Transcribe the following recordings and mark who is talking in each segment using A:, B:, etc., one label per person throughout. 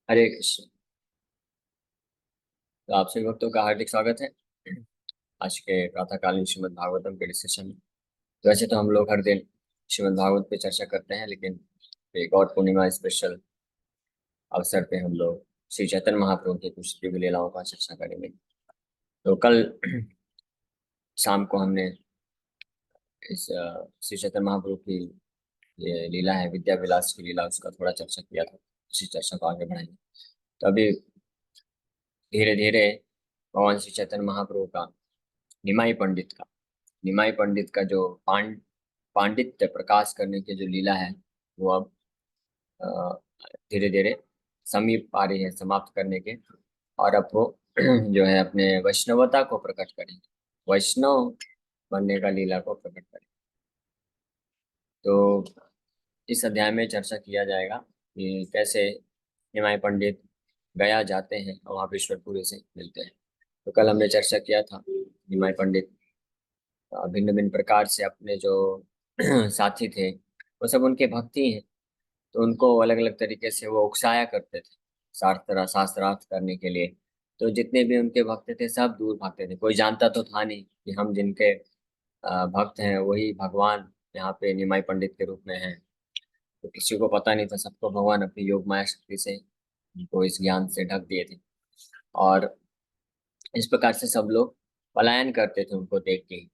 A: हरे कृष्ण। तो आप सभी भक्तों का हार्दिक स्वागत है आज के प्रातःकालीन श्रीमद् भागवतम के डिस्कशन में। वैसे तो हम लोग हर दिन श्रीमद् भागवत पे चर्चा करते हैं, लेकिन एक और पूर्णिमा स्पेशल अवसर पे हम लोग श्री चैतन्य महाप्रभु की कुछ दिव्य लीलाओं का चर्चा करेंगे। तो कल शाम को हमने इस श्री चैतन्य महाप्रभु की ये लीला है विद्या विलास की लीला, उसका थोड़ा चर्चा किया था। इसी चर्चा को आगे बढ़ाएंगे। तो अभी धीरे धीरे भगवान श्री चैतन्य महाप्रभु का निमाई पंडित का जो पांडित्य प्रकाश करने की जो लीला है, वो अब धीरे धीरे समीप आ रही है समाप्त करने के। और अब वो जो है अपने वैष्णवता को प्रकट करेंगे, वैष्णव बनने का लीला को प्रकट करेंगे। तो इस अध्याय में चर्चा किया जाएगा कि कैसे निमाई पंडित गया जाते हैं और वहाँ विश्वपुरी से मिलते हैं। तो कल हमने चर्चा किया था निमाई पंडित भिन्न भिन्न प्रकार से अपने जो साथी थे वो सब उनके भक्ति हैं। तो उनको अलग अलग तरीके से वो उकसाया करते थे शास्त्रार्थ करने के लिए। तो जितने भी उनके भक्त थे सब दूर भागते थे। कोई जानता तो था नहीं कि हम जिनके भक्त हैं वही भगवान यहाँ पे निमाई पंडित के रूप में हैं। तो किसी को पता नहीं था, सबको भगवान अपनी योग माया शक्ति से उनको इस ज्ञान से ढक दिए थे। और इस प्रकार से सब लोग पलायन करते थे, उनको देख के ही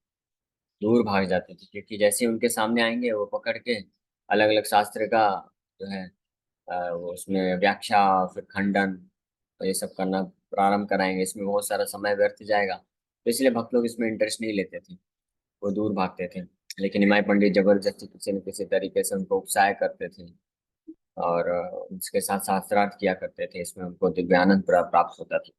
A: दूर भाग जाते थे, क्योंकि जैसे ही उनके सामने आएंगे वो पकड़ के अलग अलग शास्त्र का जो है वो उसमें व्याख्या फिर खंडन और ये सब करना प्रारंभ कराएंगे। इसमें बहुत सारा समय व्यर्थ जाएगा, तो इसलिए भक्त लोग इसमें इंटरेस्ट नहीं लेते थे, वो दूर भागते थे। लेकिन निमाई पंडित जबरदस्ती किसी न किसी तरीके से उनको उपसाय करते थे और उसके साथ शास्त्रार्थ किया करते थे। इसमें उनको दिव्यानंद प्राप्त होता था।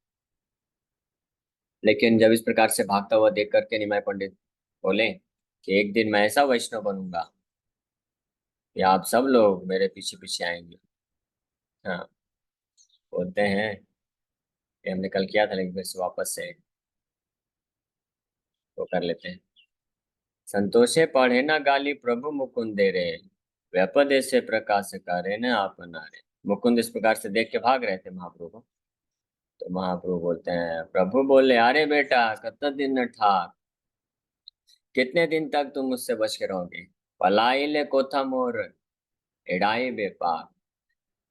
A: लेकिन जब इस प्रकार से भागता हुआ देख करके निमाई पंडित बोले कि एक दिन मैं ऐसा वैष्णव बनूंगा कि आप सब लोग मेरे पीछे पीछे आएंगे। हाँ, बोलते हैं कि हमने कल किया था, लेकिन फिर से वापस से वो कर लेते हैं। संतोषे पढ़े न गाली प्रभु मुकुंद दे रे, व्यपदे से प्रकाश करे न अपना रे। मुकुंद इस प्रकार से देख के भाग रहे थे महाप्रभु को। तो महाप्रभु बोलते हैं, प्रभु बोले अरे बेटा कत दिन न ठाक, कितने दिन तक तुम मुझसे बच के रहोगे। पलाई ले कोथा मोर एड़ाई बेपार,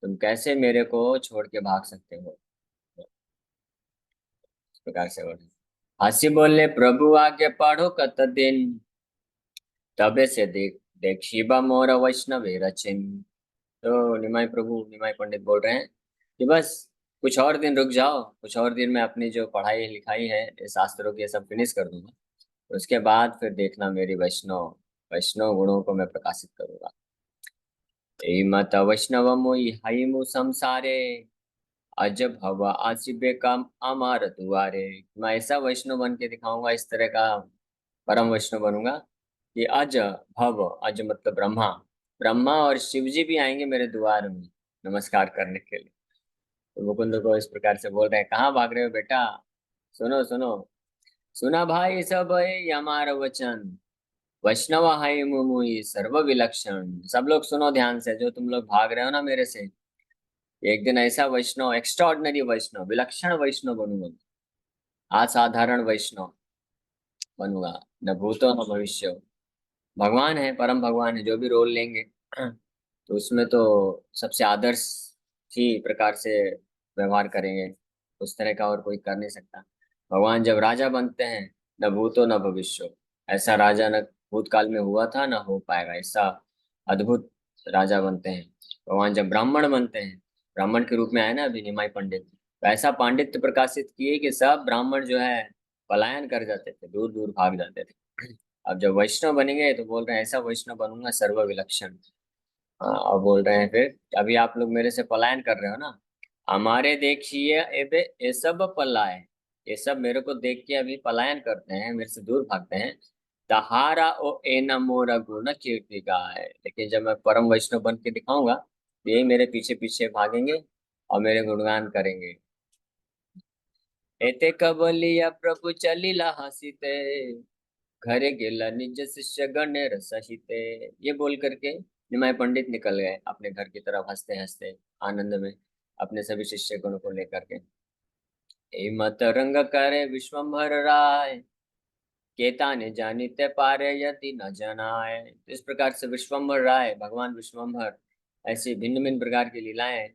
A: तुम कैसे मेरे को छोड़ के भाग सकते हो। इस प्रकार से बोले। हास्य बोले प्रभु आगे पढ़ो कत दिन, तबे से देख देख शिवा मोर वैष्णव रचिन। तो निमाई पंडित बोल रहे हैं कि बस कुछ और दिन रुक जाओ, कुछ और दिन में अपनी जो पढ़ाई लिखाई है ये शास्त्रों की ये सब फिनिश कर दूंगा। उसके बाद फिर देखना मेरी वैष्णव वैष्णव गुणों को मैं प्रकाशित करूंगा। यही मत वैष्णव मोई हई मु संसारे, अजब हवा आसिबे काम अमार दुआरे। मैं ऐसा वैष्णव बन के दिखाऊंगा, इस तरह का परम वैष्णव बनूंगा कि अज भव, अज मतलब ब्रह्मा, ब्रह्मा और शिव जी भी आएंगे मेरे द्वार में नमस्कार करने के लिए। तो मुकुंद को इस प्रकार से बोल रहे हैं, कहाँ भाग रहे हो बेटा, सुनो सुनो। सुना भाई सब है ये हमारा वचन, वैष्णव है मुमुई सर्व विलक्षण। सब लोग सुनो ध्यान से, जो तुम लोग भाग रहे हो ना मेरे से, एक दिन ऐसा वैष्णव, एक्स्ट्राऑर्डिनरी वैष्णव, विलक्षण वैष्णव बनूंगा, असाधारण वैष्णव बनूंगा। न भूतो न भविष्य। भगवान है, परम भगवान है, जो भी रोल लेंगे तो उसमें तो सबसे आदर्श ही प्रकार से व्यवहार करेंगे। उस तरह का और कोई कर नहीं सकता। भगवान जब राजा बनते हैं, न भूतो न भविष्य, ऐसा राजा न भूतकाल में हुआ था न हो पाएगा, ऐसा अद्भुत राजा बनते हैं। भगवान जब ब्राह्मण बनते हैं, ब्राह्मण के रूप में आए ना अभी निमाई पंडित, तो ऐसा पांडित्य प्रकाशित किए कि सब ब्राह्मण जो है पलायन कर जाते थे, दूर दूर भाग जाते थे। अब जब वैष्णव बनेंगे तो बोल रहे हैं ऐसा वैष्णव बनूंगा सर्व विलक्षण। हाँ, और बोल रहे हैं फिर, अभी आप लोग मेरे से पलायन कर रहे हो ना, हमारे देखिए एबे ये सब पलाए, ये सब मेरे को देख के अभी पलायन करते हैं, मेरे से दूर भागते हैं। तहारा ओ एना मोरा गुण कीर्ति का है, लेकिन जब मैं परम वैष्णव बन के दिखाऊंगा तो ये मेरे पीछे पीछे भागेंगे और मेरे गुणगान करेंगे। एते कबलिया प्रभु चलिला हसीते, घरे गेला निज शिष्य गणेर सहिते। ये बोल करके निमाय पंडित निकल गए अपने घर की तरफ हंसते हंसते आनंद में। अपने सभी शिष्य गणों को लेकर के। ए मत रंग करे विश्वम्भर राय, केता ने जानिते पारे यदि न जनाए। तो इस प्रकार से विश्वम्भर राय, भगवान विश्वम्भर ऐसी भिन्न भिन्न प्रकार की लीलाएं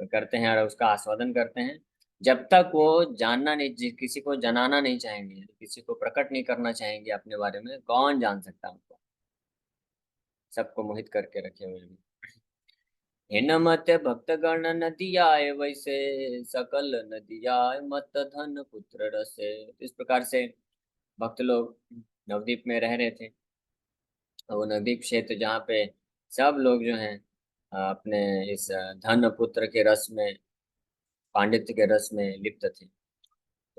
A: करते हैं और उसका आस्वादन करते हैं। जब तक वो जानना नहीं, किसी को जनाना नहीं चाहेंगे, किसी को प्रकट नहीं करना चाहेंगे अपने बारे में, कौन जान सकता है उनको, सबको मोहित करके रखे हुए हैं। हिन मत भक्त गण नदियाए वैसे, सकल नदियाए मत धन पुत्र रसे। इस प्रकार से भक्त लोग नवद्वीप में रह रहे थे, वो नवद्वीप क्षेत्र जहाँ पे सब लोग जो हैं अपने इस धन पुत्र के रस में, पांडित्य के रस में लिप्त थे।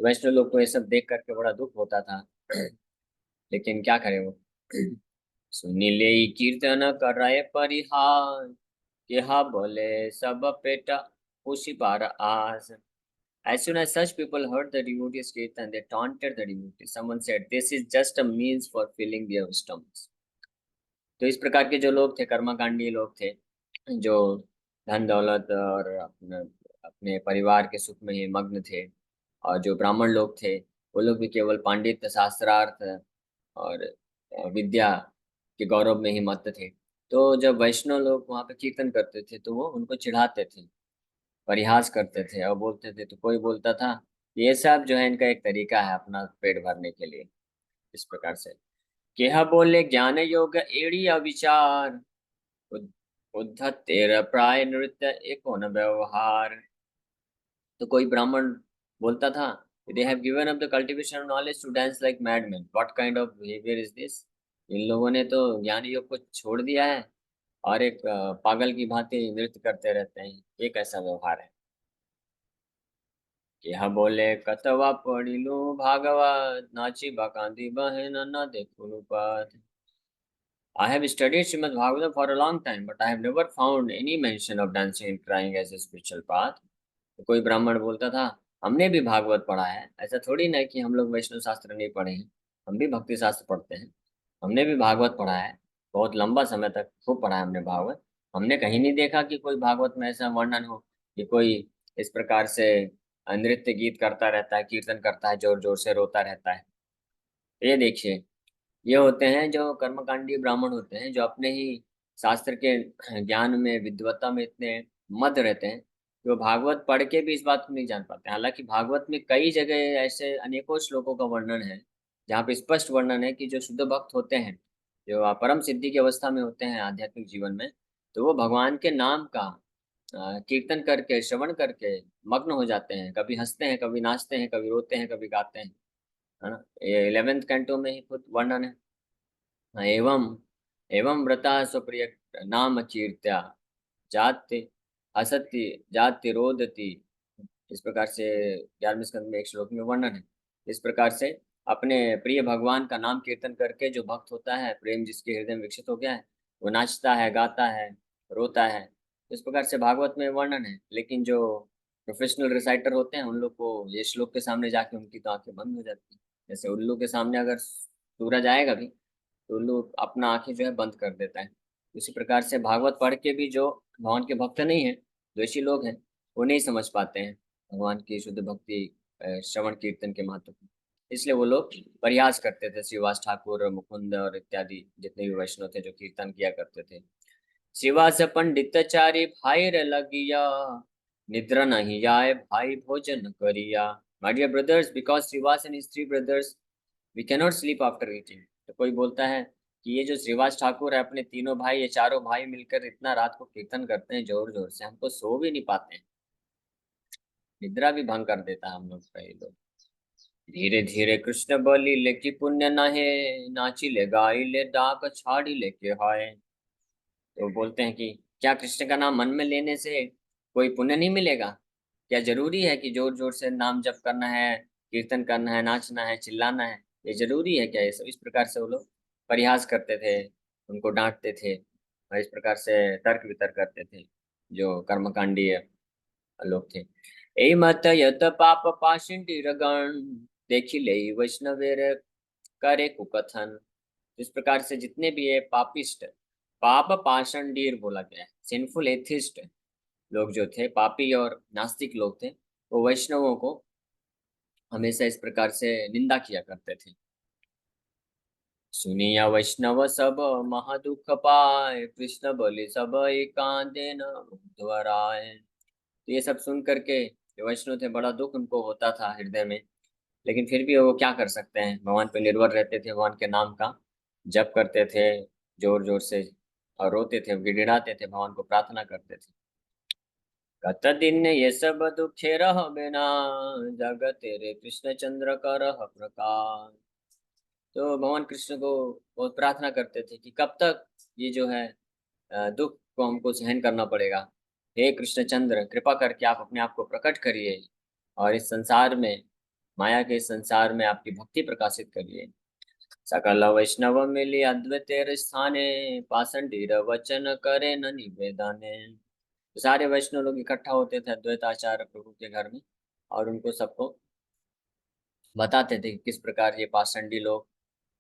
A: वैष्णव लोग को ये सब देख करके बड़ा दुख होता था, लेकिन क्या करें वो। सुनी ले कीर्तन कर रहे परिहार, केहा बोले सब पेटा उसी पार आस। As soon as such people heard the devotees' kirtan, they taunted the devotees. Someone said, "This is just a means for filling their stomachs." तो इस प्रकार के जो लोग थे, कर्मकांडी लोग थे, जो धन दौलत और अपने अपने परिवार के सुख में ही मग्न थे, और जो ब्राह्मण लोग थे वो लोग भी केवल पांडित्य, शास्त्रार्थ और विद्या के गौरव में ही मत्त थे। तो जब वैष्णव लोग वहाँ पे कीर्तन करते थे तो वो उनको चिढ़ाते थे, परिहास करते थे और बोलते थे। तो कोई बोलता था ये सब जो है इनका एक तरीका है अपना पेट भरने के लिए, इस प्रकार से। केह बोले ज्ञान योग एड़ी अविचार, उद- उद्धत तेरा प्राय नृत्य एको न व्यवहार। तो कोई ब्राह्मण बोलता था, they have given up the cultivation of knowledge to dance like madmen, what kind of behaviour is this. इन लोगों ने तो ज्ञान योग को छोड़ दिया है और एक पागल की भांति नृत्य करते रहते हैं, ये कैसा व्यवहार है। यह बोले कतवा पढ़िलु भागवत, नाची बकांदी बहन न देखुनु पथ। I have studied Srimad Bhagavatam for a long time, but I have never found any mention of dancing and crying as a spiritual path. तो कोई ब्राह्मण बोलता था, हमने भी भागवत पढ़ा है, ऐसा थोड़ी ना है कि हम लोग वैष्णव शास्त्र नहीं पढ़े हैं, हम भी भक्ति शास्त्र पढ़ते हैं। हमने भी भागवत पढ़ा है, बहुत लंबा समय तक खूब पढ़ा है हमने भागवत। हमने कहीं नहीं देखा कि कोई भागवत में ऐसा वर्णन हो कि कोई इस प्रकार से नृत्य गीत करता रहता है, कीर्तन करता है, जोर जोर से रोता रहता है। ये देखिए, ये होते हैं जो कर्मकांडी ब्राह्मण होते हैं, जो अपने ही शास्त्र के ज्ञान में, विद्वत्ता में इतने मद रहते हैं कि वो भागवत पढ़ के भी इस बात को नहीं जान पाते। हालांकि भागवत में कई जगह ऐसे अनेकों श्लोकों का वर्णन है जहाँ पे स्पष्ट वर्णन है कि जो शुद्ध भक्त होते हैं, जो परम सिद्धि की अवस्था में होते हैं आध्यात्मिक जीवन में, तो वो भगवान के नाम का कीर्तन करके, श्रवण करके मग्न हो जाते हैं। कभी हंसते हैं, कभी नाचते हैं, कभी रोते हैं, कभी गाते हैं, है ना। ये 11th कैंटो में ही खुद वर्णन है। एवं एवं व्रता स्वप्रिय नाम कीर्त्या, जाति हसति जाति रोदति। इस प्रकार से 11वें स्कंद में एक श्लोक में वर्णन है। इस प्रकार से अपने प्रिय भगवान का नाम कीर्तन करके जो भक्त होता है, प्रेम जिसके हृदय में विकसित हो गया है, वो नाचता है, गाता है, रोता है। इस प्रकार से भागवत में वर्णन है। लेकिन जो प्रोफेशनल रिसाइटर होते हैं उन लोग को ये श्लोक के सामने जाके उनकी तो आंखें बंद हो जाती हैं। जैसे उल्लू के सामने अगर सूरज आएगा भी तो उल्लू अपना आंखें जो है बंद कर देता है। उसी प्रकार से भागवत पढ़ के भी जो भगवान के भक्त नहीं है, द्वेषी लोग हैं, वो नहीं समझ पाते हैं भगवान की शुद्ध भक्ति, श्रवण कीर्तन के महत्व को। इसलिए वो लोग प्रयास करते थे। श्रीवास ठाकुर, मुकुंद और इत्यादि जितने भी वैष्णव थे जो कीर्तन किया करते थे। श्रीवास पंडितचारी भाई रे लगिया, निद्रा नहीं आए भाई भोजन करिया। My dear brothers, because Srivas and his three brothers we cannot sleep after eating. तो कोई बोलता है कि ये जो श्रीवास ठाकुर है, अपने तीनों भाई, ये चारों भाई मिलकर इतना रात को कीर्तन करते हैं जोर जोर से, हमको सो भी नहीं पाते हैं, निद्रा भी भंग कर देता है हम लोग का ये लोग। धीरे धीरे कृष्ण बलि लेके पुण्य नहे, नाची ले गाई ले डाक छाड़ी लेके हाय। तो बोलते हैं कि क्या कृष्ण का नाम मन में लेने से कोई पुण्य नहीं मिलेगा? क्या जरूरी है कि जोर जोर से नाम जप करना है, कीर्तन करना है, नाचना है, चिल्लाना है? ये जरूरी है क्या? ये सब इस प्रकार से वो लोग परिहास करते थे, उनको डांटते थे और इस प्रकार से तर्क वितर्क करते थे जो कर्मकांडी लोग थे। ए मत यत पाप पाषिणी रगण, देखी ले वैष्णवेर करे कुकथन। इस प्रकार से जितने भी ये पापिस्ट, पाप पाषंडीर बोला गया है, सिंफुल एथिस्ट, लोग जो थे, पापी और नास्तिक लोग थे, वो वैष्णवों को हमेशा इस प्रकार से निंदा किया करते थे। सुनिया वैष्णव सब महादुख पाए, कृष्ण बोले सब एकांते न उद्धवराय। तो ये सब सुन करके जो वैष्णव थे, बड़ा दुख उनको होता था हृदय में। लेकिन फिर भी वो क्या कर सकते हैं, भगवान पे निर्भर रहते थे, भगवान के नाम का जप करते थे जोर जोर से, और रोते थे, गिड़गिड़ाते थे, भगवान को प्रार्थना करते थे। कत दिन ये सब दुखे रह बिना, जगत तेरे कृष्ण चंद्र कर प्रकाश। तो भगवान कृष्ण को बहुत प्रार्थना करते थे कि कब तक ये जो है दुख को हमको सहन करना पड़ेगा। हे कृष्णचंद्र, कृपा करके आप अपने आप को प्रकट करिए और इस संसार में, माया के इस संसार में आपकी भक्ति प्रकाशित करिए। सकल वैष्णव मिली अद्वैतेर स्थाने, पाषंडीर वचन करे न निवेदने। तो सारे वैष्णव लोग इकट्ठा होते थे अद्वैताचार्य प्रभु के घर में, और उनको सबको बताते थे कि किस प्रकार ये पाषंडी लोग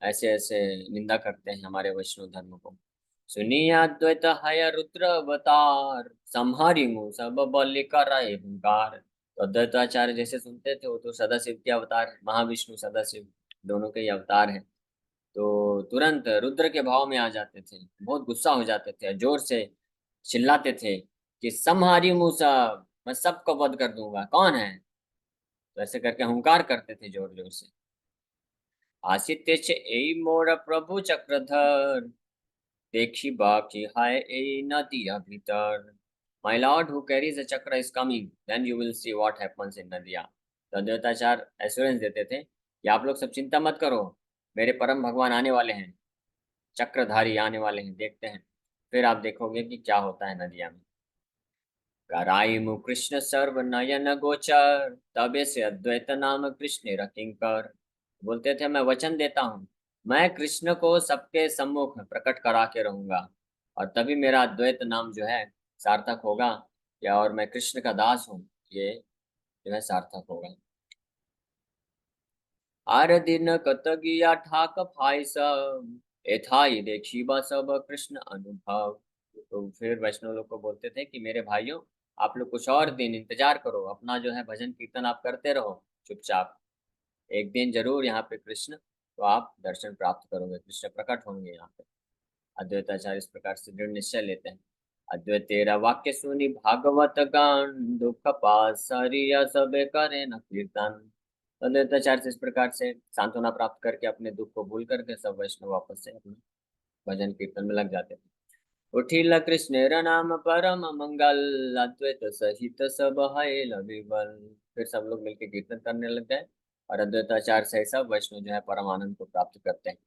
A: ऐसे ऐसे निंदा करते हैं हमारे वैष्णव धर्म को। सुनिया अद्वैत है रुद्र अवतार, संहारी मुँह सब बलि कराए हुंकार। तो अद्वैताचार्य जैसे सुनते थे, वो तो सदाशिव के अवतार है, महाविष्णु सदाशिव दोनों के ही अवतार हैं। तो तुरंत रुद्र के भाव में आ जाते थे, बहुत गुस्सा हो जाते थे, जोर से चिल्लाते थे कि संहारी मुँह सब, मैं सबको वध कर दूंगा, कौन है। तो ऐसे करके हुंकार करते थे जोर जोर से। आसिते छे ए मोर प्रभु चक्रधर, देखी बाकी हाय ए नदिया भीतर। My lord who carries a chakra is coming, then you will see what happens in नदिया। तो अद्वैताचार्य एश्योरेंस देते थे कि आप लोग सब चिंता मत करो, मेरे परम भगवान आने वाले हैं, चक्रधारी आने वाले हैं, देखते हैं, फिर आप देखोगे कि क्या होता है नदिया में। कराई मु कृष्ण सर्व नयन गोचर, तबे से अद्वैत नाम कृष्ण रकिंकर। बोलते थे मैं वचन देता हूँ, मैं कृष्ण को सबके सम्मुख प्रकट करा के रहूंगा, और तभी मेरा अद्वैत नाम जो है सार्थक होगा, या और मैं कृष्ण का दास हूँ, ये जो है सार्थक होगा। आर दिन कतगिया ठाक भाई सब, एथाई देखी बा सब कृष्ण अनुभव। तो फिर वैष्णव लोग को बोलते थे कि मेरे भाइयों, आप लोग कुछ और दिन इंतजार करो, अपना जो है भजन कीर्तन आप करते रहो चुपचाप, एक दिन जरूर यहाँ पे कृष्ण तो आप दर्शन प्राप्त करोगे, कृष्ण प्रकट होंगे यहाँ पे। अद्वैताचार्य इस प्रकार से दृढ़ निश्चय लेते हैं। अद्वैत तेरा वाक्य सुनी भागवत गान, दुख पास सरिया सबे करे न कीर्तन। अद्वैताचार्य से इस प्रकार से सांत्वना प्राप्त करके अपने दुख को भूल करके सब वैष्णव वापस से अपने भजन कीर्तन में लग जाते थे। उठिल कृष्णेर नाम परम मंगल, अद्वैत सहित सब है लविबल। फिर सब लोग मिलकर कीर्तन करने लग गए, और अद्वैताचार्य से सब वैष्णव जो है परम आनंद को प्राप्त करते हैं।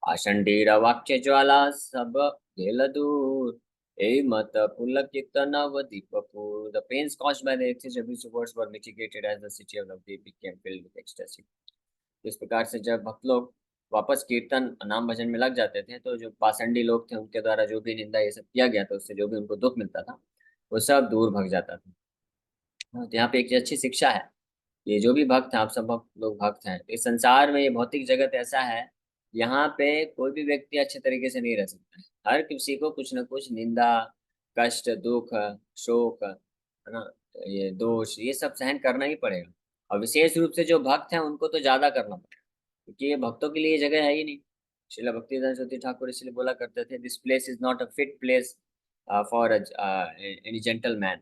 A: आषंडीर वाक्य ज्वाला सब गेल दूर, ए मत पुलकित नव दीपपुर। The pains caused by the atheist abuse words were mitigated as the city of Navdeep became filled with ecstasy। इस प्रकार से जब भक्त लोग वापस कीर्तन नाम भजन में लग जाते थे, तो जो पाषंडी लोग थे उनके द्वारा जो भी निंदा ये सब किया गया था, उससे जो भी उनको दुख मिलता था वो सब दूर भग जाता था। हाँ, तो यहाँ पे एक अच्छी शिक्षा है, ये जो भी भक्त हैं, आप सब भक्त लोग भक्त हैं, इस संसार में ये भौतिक जगत ऐसा है, यहाँ पे कोई भी व्यक्ति अच्छे तरीके से नहीं रह सकता है। हर किसी को कुछ न कुछ निंदा, कष्ट, दुख, शोक, है ना, ये दोष, ये सब सहन करना ही पड़ेगा। और विशेष रूप से जो भक्त हैं उनको तो ज्यादा करना पड़ेगा, क्योंकि ये भक्तों के लिए जगह है ही नहीं। श्रील भक्तिवेदांत सरस्वती ठाकुर इसलिए बोला करते थे, this place is not a fit place for any gentleman,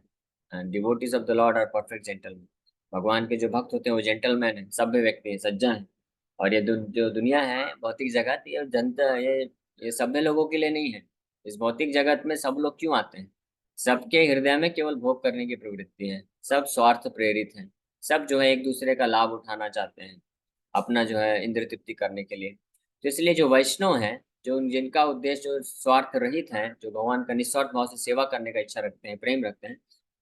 A: and devotees of the lord are perfect gentleman. भगवान के जो भक्त होते हैं वो जेंटलमैन है, सभ्य व्यक्ति है, सज्जन है। और ये जो दुनिया है भौतिक जगत, ये जनता, ये सभ्य लोगों के लिए नहीं है। इस भौतिक जगत में सब लोग क्यों आते हैं, सबके हृदय में केवल भोग करने की प्रवृत्ति है, सब स्वार्थ प्रेरित हैं, सब जो है एक दूसरे का लाभ उठाना चाहते हैं अपना जो है इंद्र तृप्ति करने के लिए। तो इसलिए जो वैष्णव हैं, जो जिनका उद्देश्य जो स्वार्थ रहित है, जो भगवान का निस्वार्थ भाव से सेवा करने का इच्छा रखते हैं, प्रेम रखते हैं,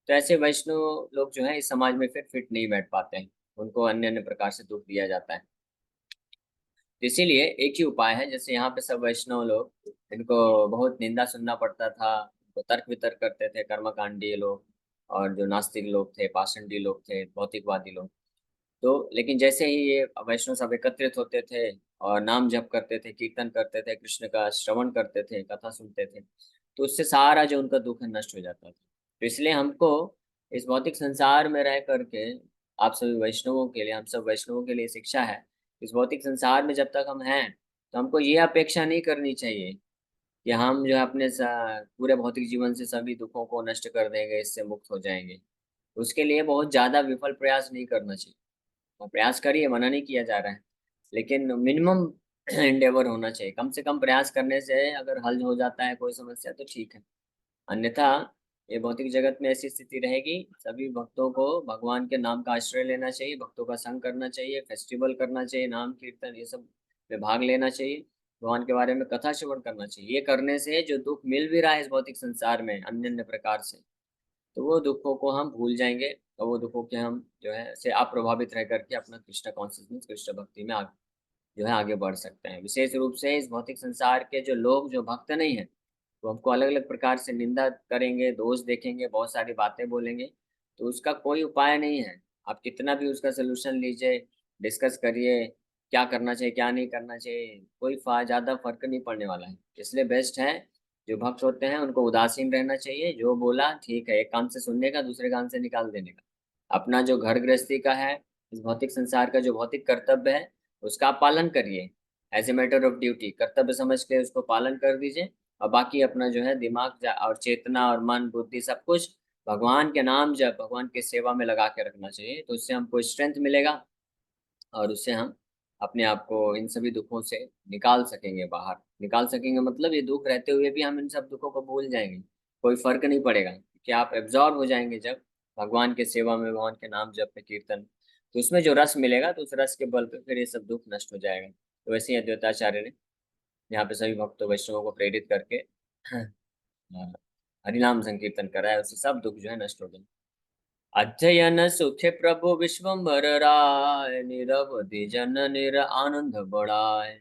A: तो ऐसे वैष्णव लोग जो है इस समाज में फिर फिट नहीं बैठ पाते हैं, उनको अन्य अन्य प्रकार से दुख दिया जाता है। तो इसीलिए एक ही उपाय है, जैसे यहाँ पे सब वैष्णव लोग, इनको बहुत निंदा सुनना पड़ता था, तो तर्क वितर्क करते थे कर्मकांडी लोग, और जो नास्तिक लोग थे, पाषंडी लोग थे, भौतिकवादी लोग। तो लेकिन जैसे ही ये वैष्णव सब एकत्रित होते थे और नाम जप करते थे, कीर्तन करते थे, कृष्ण का श्रवण करते थे, कथा सुनते थे, तो उससे सारा जो उनका दुख है नष्ट हो जाता था। तो इसलिए हमको इस भौतिक संसार में रह करके, आप सभी वैष्णवों के लिए, हम सब वैष्णवों के लिए शिक्षा है, इस भौतिक संसार में जब तक हम हैं तो हमको ये अपेक्षा नहीं करनी चाहिए कि हम जो है अपने पूरे भौतिक जीवन से सभी दुखों को नष्ट कर देंगे, इससे मुक्त हो जाएंगे। उसके लिए बहुत ज्यादा विफल प्रयास नहीं करना चाहिए। प्रयास करिए, मना नहीं किया जा रहा है, लेकिन मिनिमम इंडेवर होना चाहिए। कम से कम प्रयास करने से अगर हल हो जाता है कोई समस्या तो ठीक है, अन्यथा ये भौतिक जगत में ऐसी स्थिति रहेगी। सभी भक्तों को भगवान के नाम का आश्रय लेना चाहिए, भक्तों का संग करना चाहिए, फेस्टिवल करना चाहिए, नाम कीर्तन ये सब में भाग लेना चाहिए, भगवान के बारे में कथा श्रवण करना चाहिए। ये करने से जो दुख मिल भी रहा है इस भौतिक संसार में अन्य अन्य प्रकार से, तो वो दुखों को हम भूल जाएंगे, और वो दुखों के हम जो है से अप्रभावित रह करके अपना कृष्ण कॉन्शियसनेस, कृष्ण भक्ति में जो है आगे बढ़ सकते हैं। विशेष रूप से इस भौतिक संसार के जो लोग जो भक्त नहीं है, तो हमको अलग अलग प्रकार से निंदा करेंगे, दोष देखेंगे, बहुत सारी बातें बोलेंगे, तो उसका कोई उपाय नहीं है। आप कितना भी उसका सोल्यूशन लीजिए, डिस्कस करिए, क्या करना चाहिए क्या नहीं करना चाहिए, कोई ज्यादा फर्क नहीं पड़ने वाला है। इसलिए बेस्ट है, जो भक्त होते हैं उनको उदासीन रहना चाहिए, जो बोला ठीक है, एक कान से सुनने का दूसरे कान से निकाल देने का। अपना जो घर गृहस्थी का है, इस भौतिक संसार का जो भौतिक कर्तव्य है, उसका आप पालन करिए, as a matter of duty कर्तव्य समझ के उसको पालन कर दीजिए। और बाकी अपना जो है दिमाग और चेतना और मन बुद्धि सब कुछ भगवान के नाम जब भगवान की सेवा में लगा के रखना चाहिए, तो उससे हमको स्ट्रेंथ मिलेगा, और उससे हम अपने आप को इन सभी दुखों से निकाल सकेंगे, बाहर निकाल सकेंगे। मतलब ये दुख रहते हुए भी हम इन सब दुखों को भूल जाएंगे, कोई फर्क नहीं पड़ेगा, कि आप एब्जॉर्ब हो जाएंगे जब भगवान के सेवा में, भगवान के नाम जप में, कीर्तन, तो उसमें जो रस मिलेगा, तो उस रस के बल पे फिर ये सब दुख नष्ट हो जाएगा। तो वैसे ही अद्वैताचार्य ने यहाँ पे सभी भक्तों वैष्णवों को प्रेरित करके हरिनाम संकीर्तन करा है, उससे सब दुख जो है नष्ट हो गए। अध्ययन सुखे प्रभु विश्वम्भर राय, निरवधि जन निर आनंद बढ़ाए।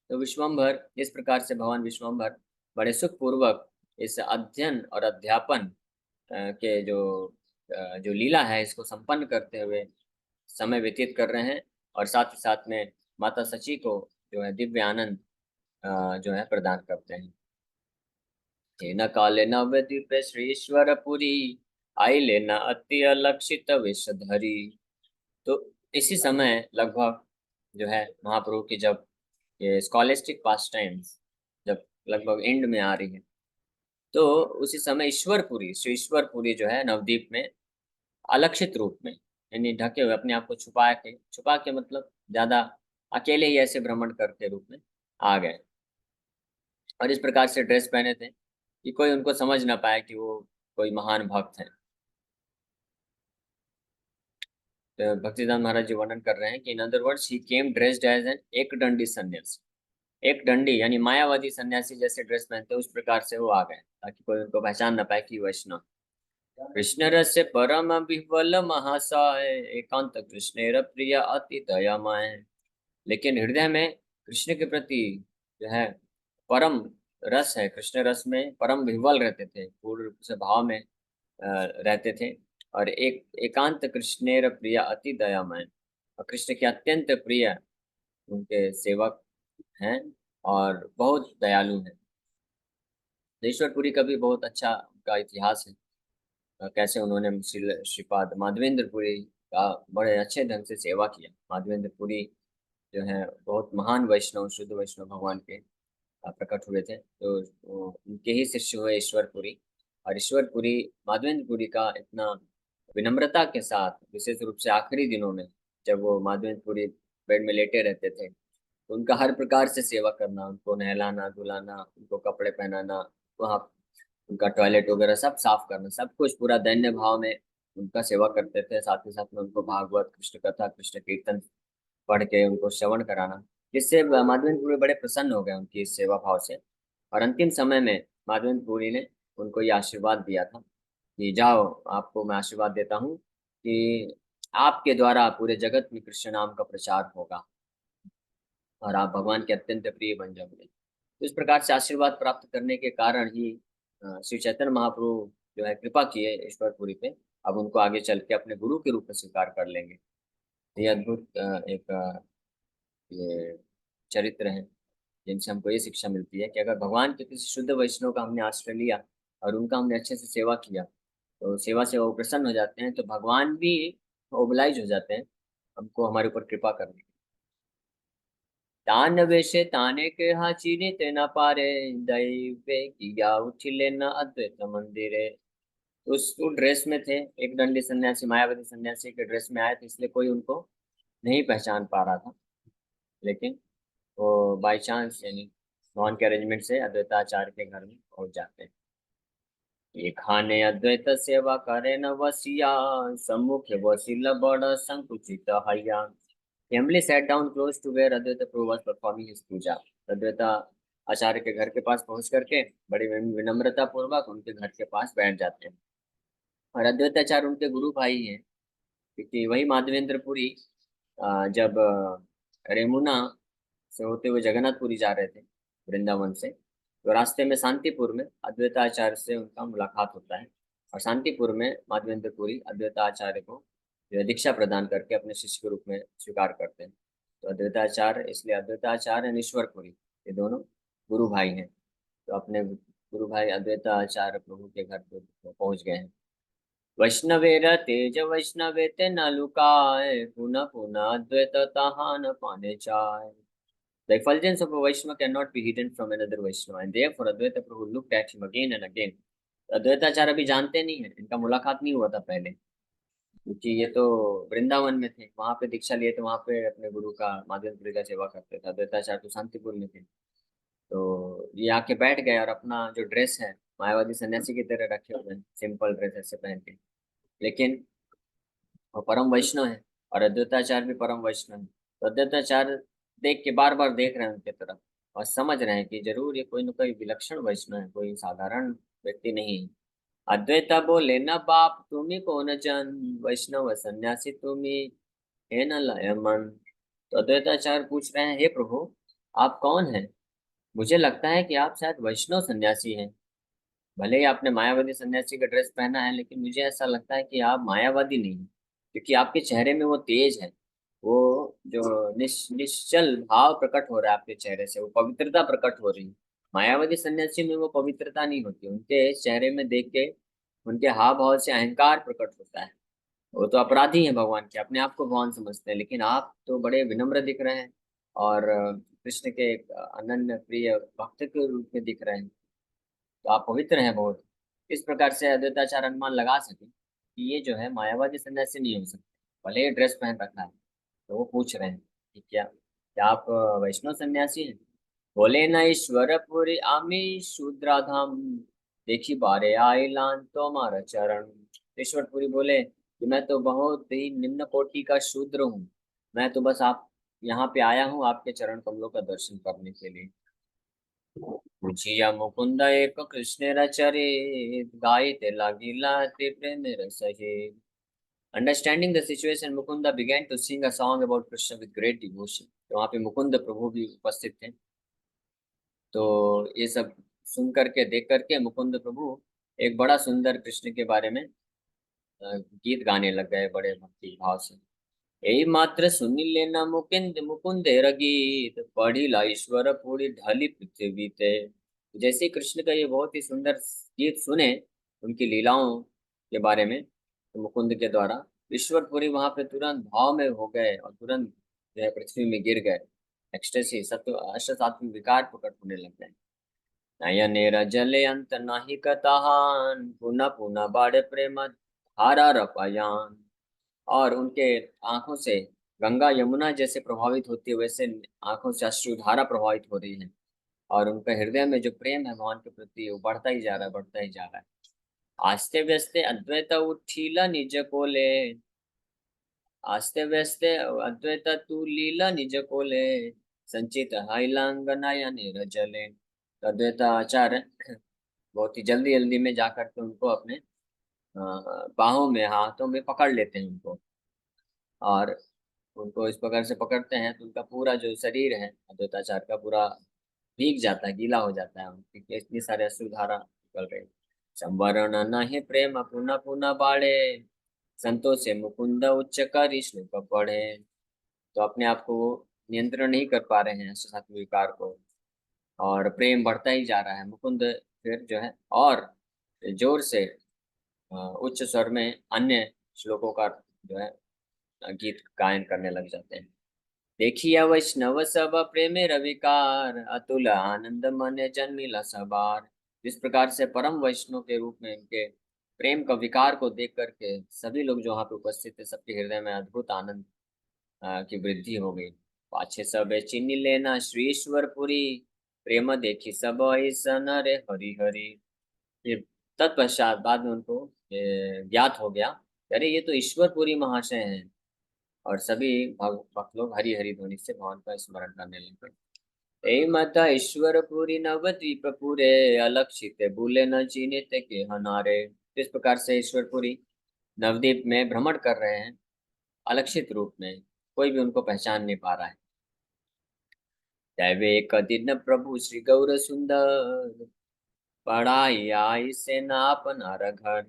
A: तो विश्वम्भर, इस प्रकार से भगवान विश्वम्भर बड़े सुख पूर्वक इस अध्ययन और अध्यापन के जो लीला है, इसको संपन्न करते हुए समय व्यतीत कर रहे हैं, और साथ ही साथ में माता सची को जो है दिव्य आनंद जो है प्रदान करते हैं। तेन काले नवद्वीप श्री ईश्वरपुरी, आइले न अति अलक्षित विषधरी। तो इसी समय लगभग जो है महाप्रभु की जब ये स्कॉलेस्टिक पास टाइम्स जब लगभग एंड में आ रही है, तो उसी समय ईश्वरपुरी, श्री ईश्वरपुरी जो है नवद्वीप में अलक्षित रूप में, यानी ढके हुए, अपने आप को छुपा के मतलब ज्यादा अकेले ही ऐसे भ्रमण करते रूप में आ गए, और इस प्रकार से ड्रेस पहने थे कि कोई उनको समझ ना पाए कि वो कोई महान भक्त है। तो भक्तिदान महाराज जी वर्णन कर रहे हैं कि in other words he came dressed as an एक दंडी सन्यासी। एक दंडी यानी मायावादी सन्यासी जैसे ड्रेस पहनते, उस प्रकार से वो आ गए, ताकि कोई उनको पहचान ना पाए कि वैष्णव। कृष्ण रस परम विह्वल महासाय, एकांत कृष्णेर प्रिय अति दयामय। लेकिन हृदय में कृष्ण के प्रति जो है परम रस है, कृष्ण रस में परम विह्वल रहते थे, पूर्ण रूप से भाव में रहते थे। और एक एकांत कृष्णेर प्रिय अति दयामय, और कृष्ण के अत्यंत प्रिय उनके सेवक हैं, और बहुत दयालु हैं। ईश्वरपुरी का भी बहुत अच्छा उनका इतिहास है, कैसे उन्होंने श्रीपाद माधवेंद्रपुरी का बड़े अच्छे ढंग से सेवा किया। माधवेंद्रपुरी जो है बहुत महान वैष्णव, शुद्ध वैष्णव भगवान के प्रकट हुए थे, तो उनके ही शिष्य हुए ईश्वरपुरी। और ईश्वरपुरी माधवेंद्रपुरी का इतना विनम्रता के साथ, विशेष रूप से आखिरी दिनों में जब वो माधवेंद्रपुरी बेड में लेटे रहते थे, तो उनका हर प्रकार से सेवा करना, उनको नहलाना धुलाना, उनको कपड़े पहनाना, वहाँ उनका टॉयलेट वगैरह सब साफ करना, सब कुछ पूरा दैन्य भाव में उनका सेवा करते थे। साथ ही साथ में उनको भागवत, कृष्ण कथा, कृष्ण कीर्तन पढ़ के उनको श्रवण कराना, जिससे माधवेंद्र बड़े प्रसन्न हो गए उनकी इस सेवा भाव से। और अंतिम समय में माधवेंद्र ने उनको ये आशीर्वाद दिया था कि जाओ, आपको मैं आशीर्वाद देता हूँ कि आपके द्वारा पूरे जगत में कृष्ण नाम का प्रचार होगा, और आप भगवान के अत्यंत प्रिय बन जाओगे। तो इस प्रकार से आशीर्वाद प्राप्त करने के कारण ही श्री चैतन्य महाप्रभु जो है कृपा किए ईश्वरपुरी पे, अब उनको आगे चल के अपने गुरु के रूप में स्वीकार कर लेंगे। ये अद्भुत एक ये चरित्र है, जिनसे हमको ये शिक्षा मिलती है कि अगर भगवान के किसी शुद्ध वैष्णव का हमने आश्रय लिया और उनका हमने अच्छे से सेवा किया, तो सेवा से वो प्रसन्न हो जाते हैं, तो भगवान भी ओबलाइज हो जाते हैं हमको हमारे ऊपर कृपा करने के। तान वेशे ताने के हा चीनित न पारे, दैवे किया उठिले न अद्वैत मंदिरे। उस ड्रेस में थे, एक दंडी सन्यासी, मायावती सन्यासी के ड्रेस में आए थे, इसलिए कोई उनको नहीं पहचान पा रहा था। लेकिन वो बाई चांस यानी भगवान के अरेंजमेंट से अद्वैताचार्य के घर में पहुंच जाते हैं। ये खाने अद्वैत सेवा करे न वसिया, सम्मुख वसील बड़ संकुचित हैया। Family sat down close to where Advait Prabhu was performing his puja. Advaita Acharya के घर के पास पहुंच करके बड़ी विनम्रता पूर्वक उनके घर के पास बैठ जाते हैं। और अद्वैताचार्य उनके गुरु भाई हैं, क्योंकि वही माधवेंद्रपुरी जब रेमुना से होते हुए जगन्नाथपुरी जा रहे थे वृंदावन से, तो रास्ते में शांतिपुर में अद्वैताचार्य से उनका मुलाकात होता है। और शांतिपुर में माधवेंद्रपुरी अद्वैताचार्य को जो है दीक्षा प्रदान करके अपने शिष्य के रूप में स्वीकार करते हैं। तो अद्वैताचार्य, इसलिए अद्वैताचार्य और ईश्वरपुरी ये दोनों गुरु भाई हैं। तो अपने गुरु भाई अद्वैताचार्य प्रभु के घर पे पहुंच गए हैं। वैष्णवेर तेज वैष्णवे ते न लुकाय, पुनः पुनः अद्वैत तहा न पाने चाय। The effulgence of a Vaishnava cannot be hidden from another Vaishnava, and therefore Advaita Prabhu looked at him again and again. Advaitacharya अभी जानते नहीं है, इनका मुलाकात नहीं हुआ था पहले, क्योंकि ये तो वृंदावन में थे, वहां पे दीक्षा लिए थे, वहां पे अपने गुरु का माधवेंद्र का सेवा करते थे। अद्वैताचार्य तो शांतिपुर में थे। तो ये आके बैठ गए और अपना जो ड्रेस है मायावादी सन्यासी की तरह रखे हुए हैं, सिंपल ड्रेस ऐसे पहन के। लेकिन वो परम वैष्णव है और अद्वैताचार्य भी परम वैष्णव है। तो अद्वैताचार्य देख के बार बार देख रहे हैं उनके तरफ और समझ रहे हैं कि जरूर ये कोई न कोई विलक्षण वैष्णव है, कोई साधारण व्यक्ति नहीं है। अद्वैता बोले न बाप तुम्ही कौन जन, वैष्णव सन्यासी तुम्ही है न लय मन। तो अद्वैताचार्य पूछ रहे हैं, हे प्रभु आप कौन हैं? मुझे लगता है कि आप शायद वैष्णव सन्यासी हैं। भले ही आपने मायावादी सन्यासी का ड्रेस पहना है, लेकिन मुझे ऐसा लगता है कि आप मायावादी नहीं हैं, क्योंकि आपके चेहरे में वो तेज है, वो जो निश्चल भाव प्रकट हो रहा है आपके चेहरे से, वो पवित्रता प्रकट हो रही है। मायावादी सन्यासी में वो पवित्रता नहीं होती, उनके चेहरे में देख के उनके हाव भाव से अहंकार प्रकट होता है। वो तो अपराधी हैं भगवान के, अपने आप को भगवान समझते हैं, लेकिन आप तो बड़े विनम्र दिख रहे हैं और कृष्ण के एक अनन्य प्रिय भक्त के रूप में दिख रहे हैं। तो आप पवित्र हैं बहुत। इस प्रकार से अद्वैताचार्य अनुमान लगा सके कि ये जो है मायावादी सन्यासी नहीं हो सकते, भले ही ड्रेस पहन रखा है। तो वो पूछ रहे हैं कि क्या क्या आप वैष्णव सन्यासी हैं? बोले न ईश्वरपुरी आमी शूद्राधाम, देखी बारे आइलान तो हमारा चरण। ईश्वरपुरी बोले कि मैं तो बहुत ही निम्न कोटि का शूद्र हूँ, मैं तो बस आप यहाँ पे आया हूँ आपके चरण कमलों का दर्शन करने के लिए। पूछिया मुकुंद एक कृष्ण चरित, गाइते लागिला ते प्रेम रस हे। Understanding the situation, Mukunda began to sing a song about Krishna with great devotion. तो वहाँ पे मुकुंद प्रभु भी उपस्थित थे। तो ये सब सुन करके देख करके मुकुंद प्रभु एक बड़ा सुंदर कृष्ण के बारे में गीत गाने लग गए बड़े भक्ति भाव से। यही मात्र सुनी लेना मुकुंद मुकुंदेर गीत, पढ़ी ला ईश्वर पूरी ढली पृथ्वी ते। जैसे ही कृष्ण का ये बहुत ही सुंदर गीत सुने उनकी लीलाओं के बारे में, तो मुकुंद के द्वारा ईश्वरपुरी वहां पे तुरंत भाव में हो गए और तुरंत जो है पृथ्वी में गिर गए। एक्सटेसी सत्व अष्ट सात्विक विकार प्रकट होने लग गए। नयनेर जले अंत नाही कताहान, पुनः पुनः बाढ़ प्रेम धारा रपायान। और उनके आंखों से गंगा यमुना जैसे प्रभावित होती है, वैसे आंखों से अश्रुधारा प्रभावित हो रही है। और उनके हृदय में जो प्रेम है भगवान के प्रति वो बढ़ता ही जा रहा है, बढ़ता ही जा रहा है। आस्ते व्यस्ते अद्वैत उठीला निज कोले, आस्ते व्यस्ते अद्वैत तू लीला निज कोले, संचित हाइलांगनाया नीरजले। तो अद्वैत आचार्य बहुत ही जल्दी जल्दी में जाकर के उनको अपने बाहों में हाथों में पकड़ लेते हैं उनको। और उनको इस प्रकार से पकड़ते हैं तो उनका पूरा जो शरीर है अद्वैताचार्य का पूरा भीग जाता है, गीला हो जाता है, क्योंकि इतनी सारे अश्रुधारा निकल रही। संवरण नहीं प्रेम पुनः पुनः बाढ़े, संतोष से मुकुंद उच्च कर श्लोक पढ़े। तो अपने आप को वो नियंत्रण नहीं कर पा रहे हैं सात्विक विकार को, और प्रेम बढ़ता ही जा रहा है। मुकुंद फिर जो है और जोर से उच्च स्वर में अन्य श्लोकों का जो है गीत गायन करने लग जाते हैं। देखिए वैष्णव सब प्रेमे रविकार, अतुल आनंद मन जन्मिला सबार। जिस प्रकार से परम वैष्णव के रूप में इनके प्रेम का विकार को देख करके सभी लोग जो वहाँ पे उपस्थित थे, सबके हृदय में अद्भुत आनंद की वृद्धि हो गई। पाछे सब चिन्ह लेना श्री ईश्वरपुरी, प्रेम देखी सब ऐसन रे हरि हरि। फिर तत्पश्चात बाद में उनको ज्ञात हो गया, अरे ये तो ईश्वरपुरी महाशय हैं। और सभी भक्त लोग हरि हरि ध्वनि से भगवान का स्मरण करने लगे। ए माता ईश्वरपुरी नवद्वीप पूरे, अलक्षित भूले न चिन्हित के हनारे। इस प्रकार से ईश्वरपुरी नवद्वीप में भ्रमण कर रहे हैं अलक्षित रूप में, कोई भी उनको पहचान नहीं पा रहा है। दैवे एक दिन प्रभु श्री गौर सुंदर, पढ़ाई आई से नापन घर।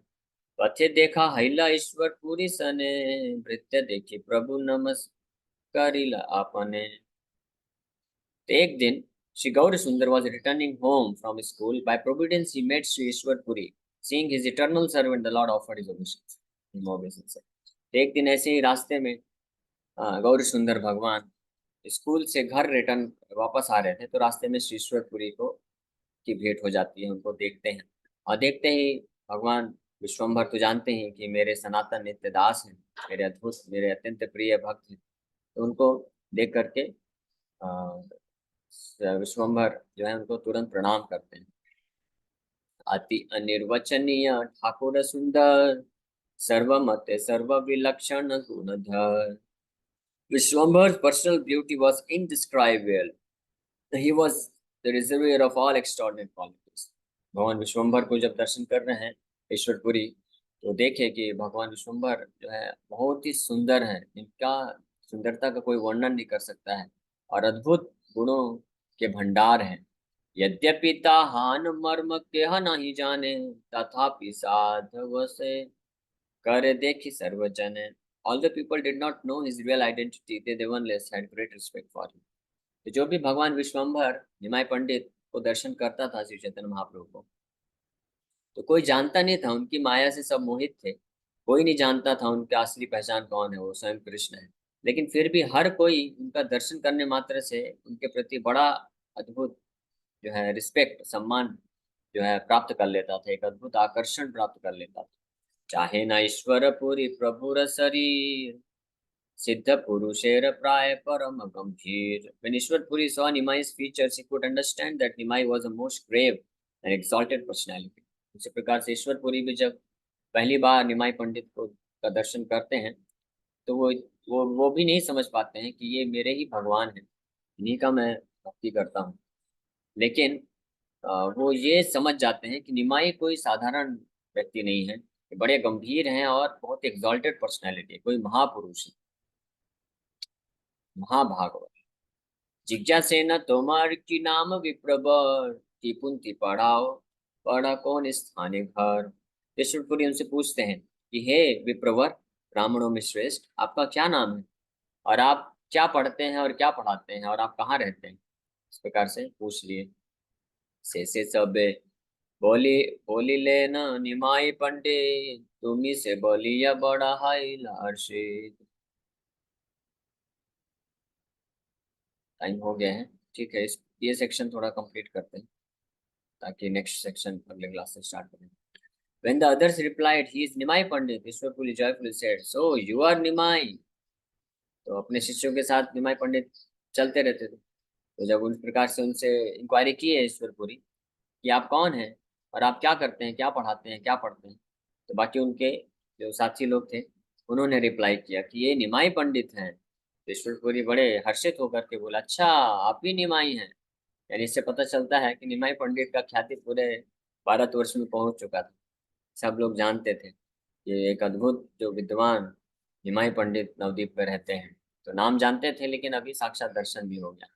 A: पथे देखा हैला ईश्वरपुरी सने, भृत्य देखी प्रभु नमस्कारिला आपने। तो एक दिन Sri Gauri Sundar was returning home from school. By providence, he met Sri Ishwarpuri. Seeing his eternal servant, the Lord offered his obeisance. तो एक दिन ऐसे ही रास्ते में गौरी सुंदर भगवान स्कूल से घर रिटर्न वापस आ रहे थे, तो रास्ते में श्री ईश्वरपुरी को की भेंट हो जाती है। उनको देखते हैं और देखते ही भगवान विश्वम्भर तो जानते हैं कि मेरे सनातन नित्य दास हैं, मेरे अद्भुत, मेरे अत्यंत प्रिय भक्त हैं। तो उनको देख करके विश्वम्भर जो है उनको तुरंत प्रणाम करते हैं। अति अनिर्वचनीय ठाकुर सुंदर, सर्वमत सर्व विलक्षण गुणधर। Vishwambar's personal beauty was indescribable. He was the reservoir of all extraordinary qualities. भगवान विश्वम्भर को जब दर्शन कर रहे हैं ईश्वरपुरी, तो देखे कि भगवान विश्वम्भर जो है बहुत ही सुंदर हैं। इनका सुंदरता का कोई वर्णन नहीं कर सकता है और अद्भुत गुणों के भंडार हैं। यद्यपि ताहान मर्म केह नहीं जाने, तथापि साधव से कर देखी सर्वजन। All the people did not know his real identity. They nevertheless had great respect for him. तो जो भी भगवान विश्वम्भर निमाय पंडित को दर्शन करता था श्री चैतन्य महाप्रभु को, तो कोई जानता नहीं था, उनकी माया से सब मोहित थे। कोई नहीं जानता था उनकी असली पहचान कौन है, वो स्वयं कृष्ण है। लेकिन फिर भी हर कोई उनका दर्शन करने मात्र से उनके प्रति बड़ा अद्भुत जो है रिस्पेक्ट, सम्मान जो है प्राप्त कर लेता था, एक अद्भुत आकर्षण प्राप्त कर लेता था। चाहे न ईश्वरपुरी प्रभुर शरीर, सिद्ध पुरुषेर प्राय परम गंभीर। When Ishwarpuri saw Nimai's features, he could understand that Nimai was a most grave and exalted personality. इसी प्रकार से ईश्वरपुरी भी जब पहली बार निमाई पंडित को का दर्शन करते हैं, तो वो भी नहीं समझ पाते हैं कि ये मेरे ही भगवान हैं, इन्हीं का मैं भक्ति करता हूँ। लेकिन वो ये समझ जाते हैं कि निमाई कोई साधारण व्यक्ति नहीं है, ये बड़े गंभीर हैं और बहुत एग्जॉल्टेड पर्सनैलिटी है, कोई महापुरुष है, महाभागवत। जिज्ञासेन तोमार की नाम विप्रवर, की पुंति पढ़ाओ, पढ़ा कौन स्थाने घर। ईश्वरपुरी उनसे पूछते हैं कि हे विप्रवर, ब्राह्मणों में श्रेष्ठ, आपका क्या नाम है और आप क्या पढ़ते हैं और क्या पढ़ाते हैं और आप कहाँ रहते हैं। इस प्रकार से पूछ लिए। से सबे बोली बोली लेना निमाई पंडित, तुम्ही से बोलिया बड़ा हाई लार्षित। टाइम हो गया है, ठीक है, इस ये सेक्शन थोड़ा कंप्लीट करते हैं ताकि नेक्स्ट सेक्शन अगले क्लास से स्टार्ट करें। When the others replied, he is Nimai Pandit, Ishwarpuri joyfully said, so you are Nimai। तो अपने शिष्यों के साथ निमाई पंडित चलते रहते थे। तो जब उस प्रकार से उनसे इंक्वायरी की है ईश्वरपुरी कि आप कौन हैं और आप क्या करते हैं, क्या पढ़ाते हैं, क्या पढ़ते हैं, तो बाकी उनके जो साथी लोग थे उन्होंने रिप्लाई किया कि ये निमाई पंडित हैं। तो ईश्वरपुरी बड़े हर्षित होकर के बोला, अच्छा आप ही निमाई हैं। यानी इससे पता चलता है कि निमाई पंडित का ख्याति पूरे भारतवर्ष में पहुंच चुका था। सब लोग जानते थे ये एक अद्भुत जो विद्वान निमाई पंडित नवद्वीप में रहते हैं। तो नाम जानते थे, लेकिन अभी साक्षात दर्शन भी हो गया।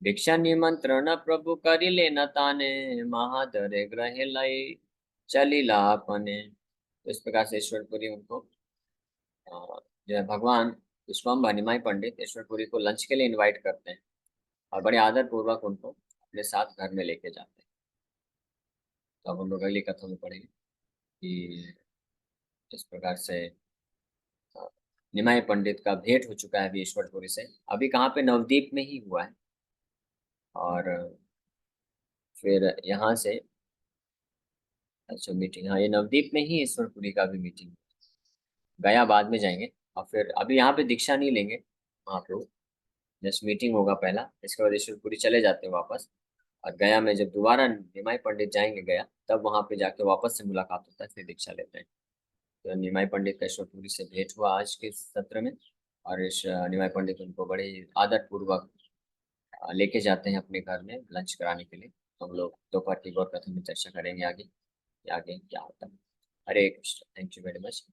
A: भिक्षा निमंत्रण प्रभु करी लेना ताने, महादरे ग्रह लय चलिला अपने। तो इस प्रकार से ईश्वरपुरी उनको जो है भगवान विश्वम्भर निमाई पंडित ईश्वरपुरी को लंच के लिए इनवाइट करते हैं और बड़े आदर पूर्वक उनको अपने साथ घर में लेके जाते हैं। तो अब हम लोग अगली कथा में पढ़ेंगे कि इस प्रकार से निमाई पंडित का भेंट हो चुका है अभी ईश्वरपुरी से। अभी कहाँ पे, नवदीप में ही हुआ है। और फिर यहाँ से, अच्छा मीटिंग, हाँ ये नवदीप में ही ईश्वरपुरी का भी मीटिंग। गया बाद में जाएंगे। और फिर अभी यहाँ पे दीक्षा नहीं लेंगे वहाँ पे, जस्ट मीटिंग होगा पहला, इसके बाद ईश्वरपुरी चले जाते हैं वापस। और गया में जब दोबारा निमाई पंडित जाएंगे गया, तब वहाँ पे जाके वापस से मुलाकात होता है, फिर दीक्षा लेते हैं। तो निमाई पंडित का ईश्वरपुरी से भेंट हुआ आज के सत्र में। और इस निमाई पंडित उनको बड़े आदर पूर्वक लेके जाते हैं अपने घर में लंच कराने के लिए। हम लोग दोपहर की गौर कथा में चर्चा करेंगे आगे, कि आगे क्या होता है। Hare Krishna, thank you very much.